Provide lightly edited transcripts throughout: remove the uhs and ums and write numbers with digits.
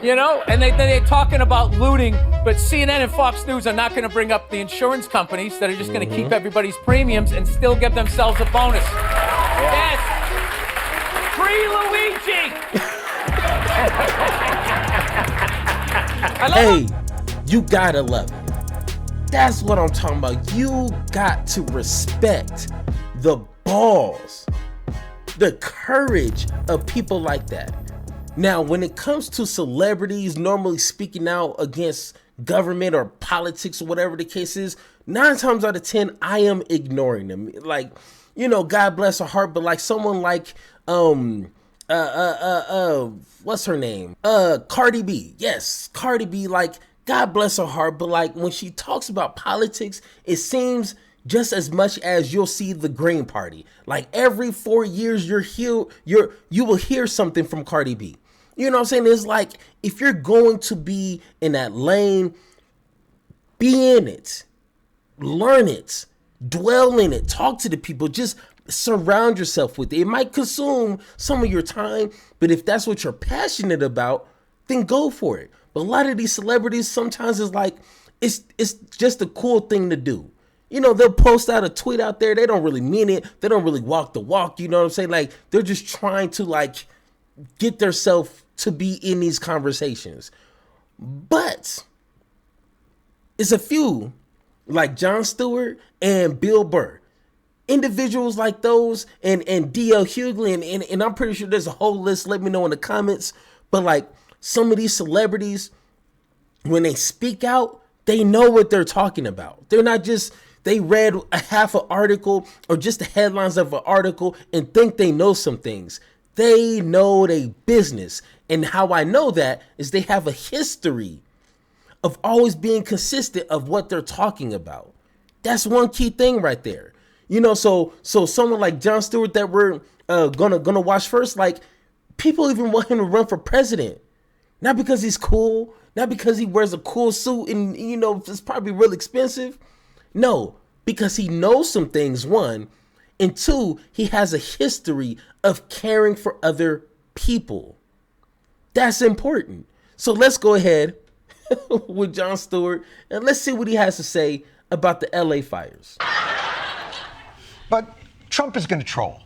You know, and they're talking about looting, but CNN and Fox News are not going to bring up the insurance companies that are just going to keep everybody's premiums and still give themselves a bonus. Yes. Free Luigi. Hey, you gotta love it. That's what I'm talking about. You got to respect the balls, the courage of people like that. Now, when it comes to celebrities normally speaking out against government or politics or whatever the case is, 9 times out of 10, I am ignoring them. Like, you know, God bless her heart, but like someone like, what's her name? Cardi B. Yes, Cardi B, like, God bless her heart, but like when she talks about politics, it seems just as much as you'll see the Green Party. Like every 4 years you will hear something from Cardi B. You know what I'm saying? It's like, if you're going to be in that lane, be in it, learn it, dwell in it, talk to the people, just surround yourself with it. It might consume some of your time, but if that's what you're passionate about, then go for it. But a lot of these celebrities sometimes is like, it's just a cool thing to do. You know, they'll post out a tweet out there. They don't really mean it. They don't really walk the walk. You know what I'm saying? Like, they're just trying to like get themselves to be in these conversations. But it's a few like Jon Stewart and Bill Burr, individuals like those, and D.L. Hughley, and I'm pretty sure there's a whole list. Let me know in the comments. But like some of these celebrities, when they speak out, they know what they're talking about. They're not just, they read a half an article or just the headlines of an article and think they know some things. They know their business. And how I know that is they have a history of always being consistent of what they're talking about. That's one key thing right there. You know, so someone like Jon Stewart that we're gonna watch first, like, people even want him to run for president. Not because he's cool, not because he wears a cool suit and, you know, it's probably real expensive. No, because he knows some things, one, and two, he has a history of caring for other people. That's important. So let's go ahead with Jon Stewart and let's see what he has to say about the LA fires. But Trump is going to troll.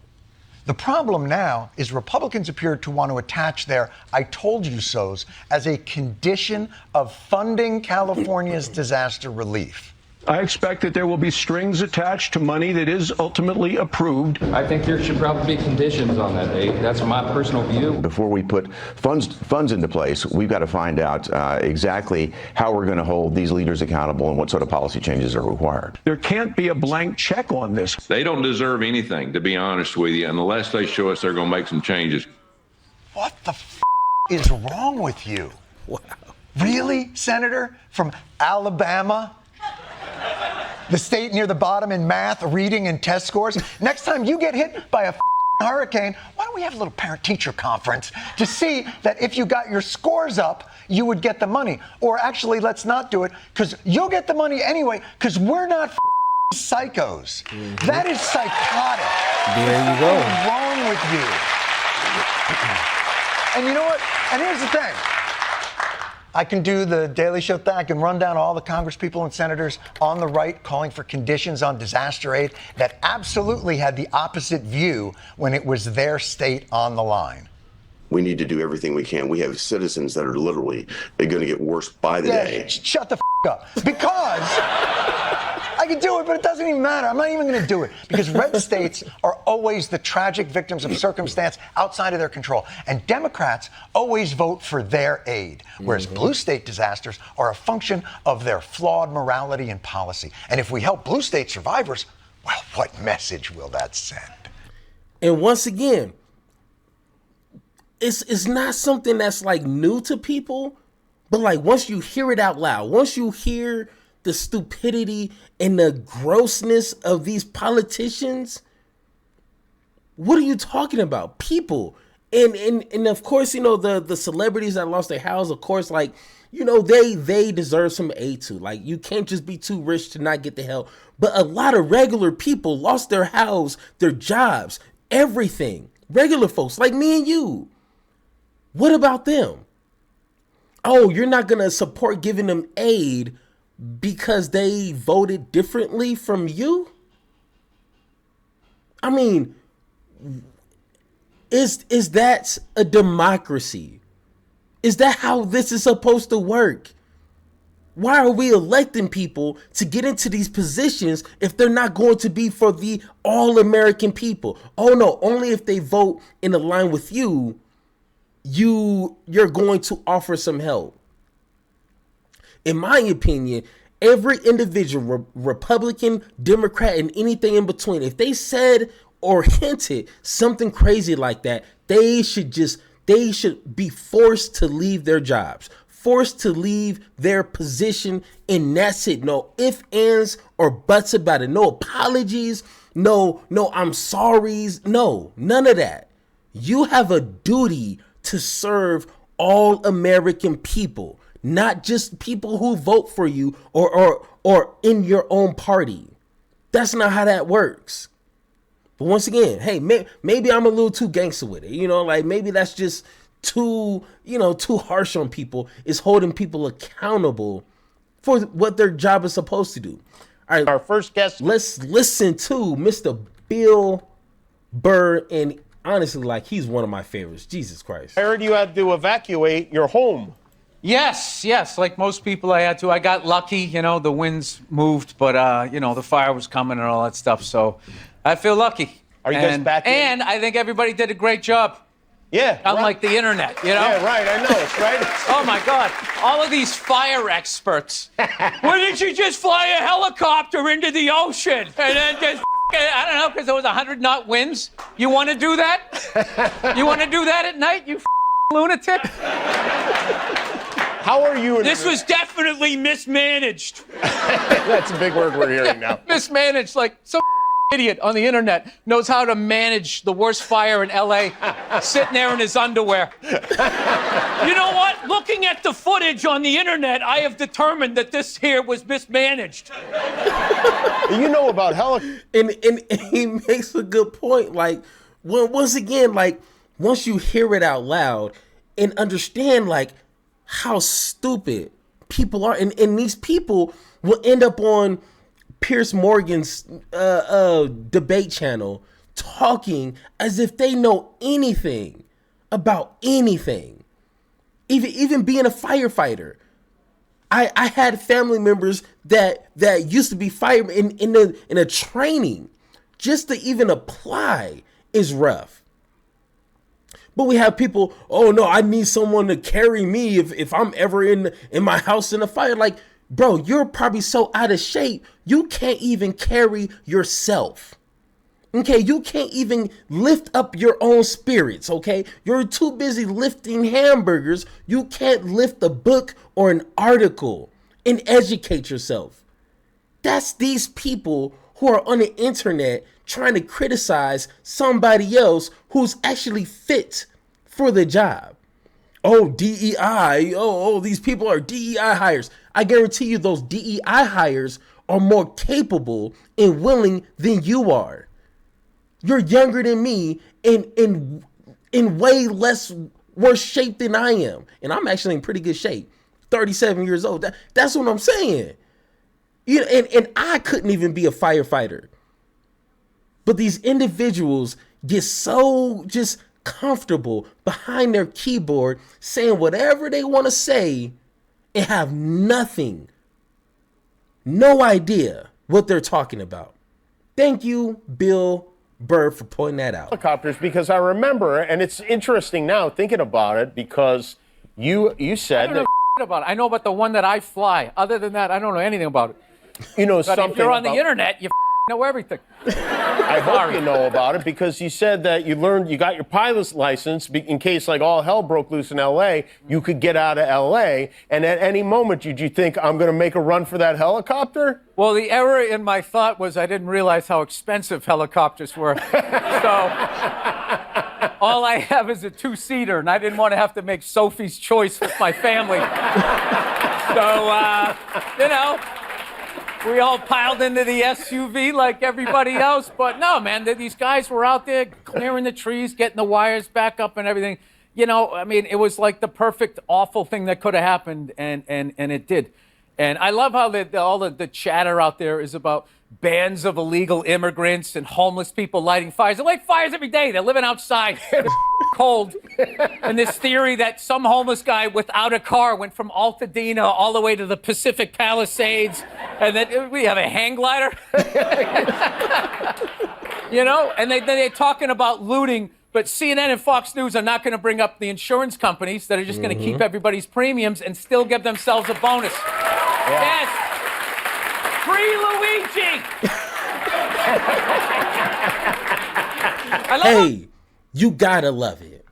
The problem now is Republicans appear to want to attach their "I told you so's" as a condition of funding California's disaster relief. I expect that there will be strings attached to money that is ultimately approved. I think there should probably be conditions on that, Dave. That's my personal view. Before we put funds into place, we've got to find out exactly how we're going to hold these leaders accountable and what sort of policy changes are required. There can't be a blank check on this. They don't deserve anything, to be honest with you, unless they show us they're going to make some changes. What the is wrong with you? Wow. Really, Senator? From Alabama? The state near the bottom in math, reading, and test scores. Next time you get hit by a hurricane, why don't we have a little parent-teacher conference to see that if you got your scores up, you would get the money? Or actually, let's not do it, because you'll get the money anyway, because we're not psychos. Mm-hmm. That is psychotic. There you go. What's wrong with you? And you know what? And here's the thing. I can do the Daily Show thing. I can run down all the congresspeople and senators on the right calling for conditions on disaster aid that absolutely had the opposite view when it was their state on the line. We need to do everything we can. We have citizens that are literally going to get worse by the day. Shut the up. Because I can do it, but it doesn't even matter. I'm not even going to do it because red states are always the tragic victims of circumstance outside of their control. And Democrats always vote for their aid, whereas blue state disasters are a function of their flawed morality and policy. And if we help blue state survivors, well, what message will that send? And once again, it's not something that's like new to people, but like once you hear it out loud, once you hear the stupidity and the grossness of these politicians, what are you talking about? People. And of course, you know, the celebrities that lost their house, of course, like, you know, they deserve some aid too. Like, you can't just be too rich to not get the help. But a lot of regular people lost their house, their jobs, everything. Regular folks like me and you. What about them? oh, you're not going to support giving them aid because they voted differently from you? I mean, is that a democracy? Is that how this is supposed to work? Why are we electing people to get into these positions if they're not going to be for the all-American people? Oh no, only if they vote in line with you, you're going to offer some help. In my opinion, every individual, Republican, Democrat, and anything in between, if they said or hinted something crazy like that, they should be forced to leave their jobs, forced to leave their position, and that's it. No ifs, ands, or buts about it. No apologies. No, I'm sorries. No, none of that. You have a duty to serve all American people, not just people who vote for you or in your own party. That's not how that works. But once again, hey, maybe I'm a little too gangster with it. Like maybe that's just too harsh on people. Is holding people accountable for what their job is supposed to do. All right, our first guest. Let's listen to Mr. Bill Burr, and honestly, like, he's one of my favorites. Jesus Christ. I heard you had to evacuate your home. Yes. Like most people, I had to. I got lucky, the winds moved, but the fire was coming and all that stuff. So I feel lucky. Are you guys back in? And I think everybody did a great job. Yeah. Unlike the internet, Yeah, right. I know. It's right. Oh my God! All of these fire experts. Why didn't you just fly a helicopter into the ocean and then just? I don't know, because there was 100-knot winds. You want to do that? You want to do that at night? You lunatic. How are you? This was definitely mismanaged. That's a big word we're hearing now. Mismanaged, like some idiot on the internet knows how to manage the worst fire in LA, sitting there in his underwear. You know what? Looking at the footage on the internet, I have determined that this here was mismanaged. You know about and he makes a good point. Like, once again, like, once you hear it out loud and understand, like, how stupid people are, and these people will end up on Piers Morgan's debate channel talking as if they know anything about anything. Even being a firefighter. I had family members that used to be firemen in a training. Just to even apply is rough. But we have people, oh no, I need someone to carry me if I'm ever in my house in a fire. Like, bro, you're probably so out of shape, you can't even carry yourself. Okay, you can't even lift up your own spirits, okay? You're too busy lifting hamburgers. You can't lift a book or an article and educate yourself. That's these people who are on the internet trying to criticize somebody else who's actually fit for the job. Oh, DEI. Oh, these people are DEI hires. I guarantee you those DEI hires are more capable and willing than you are. You're younger than me in way less worse shape than I am. And I'm actually in pretty good shape. 37 years old. That's what I'm saying. And I couldn't even be a firefighter. But these individuals get so just comfortable behind their keyboard saying whatever they want to say and have no idea what they're talking about. Thank you, Bill Burr, for pointing that out. Helicopters, because I remember, and it's interesting now thinking about it, because you said I don't know about it. I know about the one that I fly. Other than that, I don't know anything about it. You know but something if you're on about the internet, you know everything. I hope you know about it, because you said that you got your pilot's license in case like all hell broke loose in L.A., you could get out of L.A., and at any moment, did you think, I'm going to make a run for that helicopter? Well, the error in my thought was I didn't realize how expensive helicopters were. So all I have is a two-seater, and I didn't want to have to make Sophie's choice with my family. So, we all piled into the SUV like everybody else. But no, man, these guys were out there clearing the trees, getting the wires back up and everything. you know, I mean, it was like the perfect awful thing that could have happened, and it did. And I love how all the chatter out there is about bands of illegal immigrants and homeless people lighting fires. They light fires every day. They're living outside. They're cold. And this theory that some homeless guy without a car went from Altadena all the way to the Pacific Palisades, and then we have a hang glider. You know, and they're talking about looting, but CNN and Fox News are not going to bring up the insurance companies that are just going to keep everybody's premiums and still give themselves a bonus. Yes. Free Luigi. Hey, you gotta love it.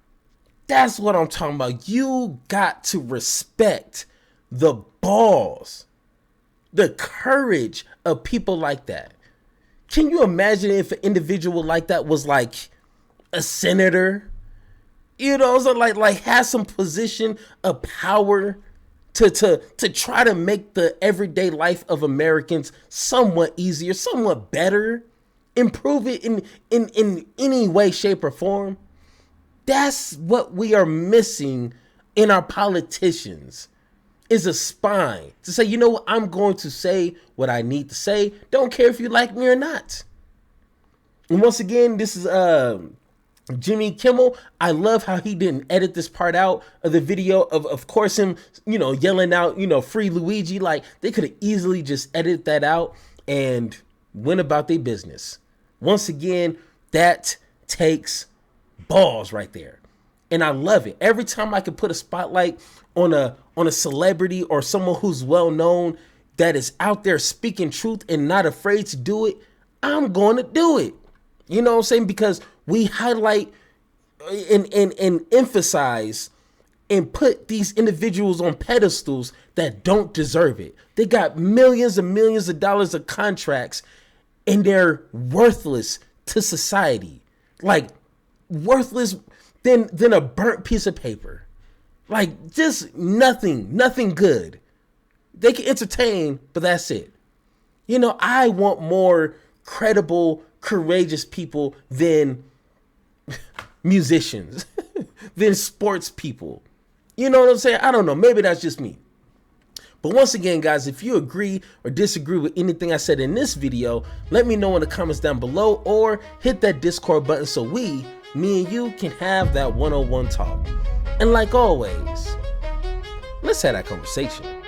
That's what I'm talking about. You got to respect the balls, the courage of people like that. Can you imagine if an individual like that was like a senator? You know, so like has some position of power to try to make the everyday life of Americans somewhat easier, somewhat better, improve it in any way, shape, or form. That's what we are missing in our politicians, is a spine to say, you know what, I'm going to say what I need to say. Don't care if you like me or not. And once again, this is Jimmy Kimmel. I love how he didn't edit this part out of the video of course, him, you know, yelling out, you know, free Luigi. Like, they could have easily just edited that out and went about their business. Once again, that takes balls right there. And I love it. Every time I can put a spotlight on a celebrity or someone who's well known that is out there speaking truth and not afraid to do it, I'm going to do it. You know what I'm saying? Because we highlight and emphasize and put these individuals on pedestals that don't deserve it. They got millions and millions of dollars of contracts and they're worthless to society. Like, worthless than a burnt piece of paper. Like, just nothing good. They can entertain, but that's it. You know, I want more credible, courageous people than musicians, than sports people. You know what I'm saying? I don't know. Maybe that's just me. But once again, guys, if you agree or disagree with anything I said in this video, let me know in the comments down below or hit that Discord button so me and you can have that one-on-one talk. And like always, let's have that conversation.